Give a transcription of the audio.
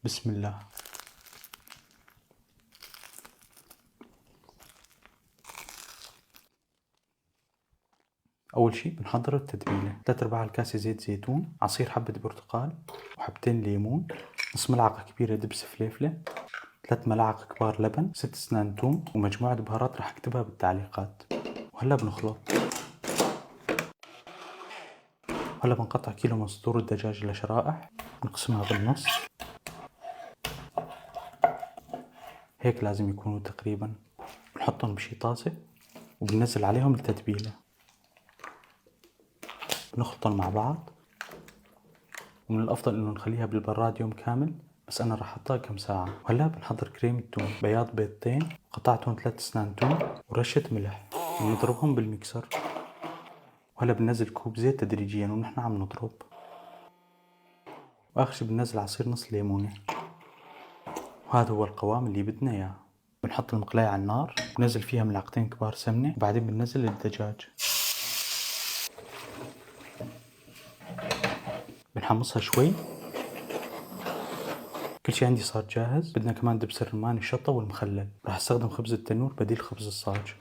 بسم الله. أول شي بنحضر التتبيلة: 3/4 الكاسة زيت زيتون، عصير حبة برتقال، وحبتين ليمون، نص ملعقة كبيرة دبس فليفلة، 3 ملاعق كبار لبن، 6 أسنان توم، ومجموعة بهارات رح أكتبها بالتعليقات. وهلا بنخلط. هلا بنقطع كيلو من صدور الدجاج لشرائح، نقسمها بالنص، هيك لازم يكونوا تقريبا. بنحطهم بشي طاسة وبننزل عليهم التتبيلة، بنخلطهم مع بعض. ومن الأفضل إنه نخليها بالبراد يوم كامل، بس أنا راح أحطها كم ساعة. وهلا بنحضر كريمة توم: بياض بيضتين، قطعتهم 3 أسنان توم، ورشة ملح، ونضربهم بالميكسر. وهلا بننزل كوب زيت تدريجيا ونحن عم نضرب. وآخر شي بننزل عصير نص ليمونة. وهذا هو القوام اللي بدنا إياه. بنحط المقلاية على النار، بنزل فيها ملعقتين كبار سمنة، وبعدين بننزل الدجاج، بنحمصها شوي. كل شي عندي صار جاهز. بدنا كمان دبس الرمان، الشطة والمخلل. راح استخدم خبز التنور بديل خبز الصاج.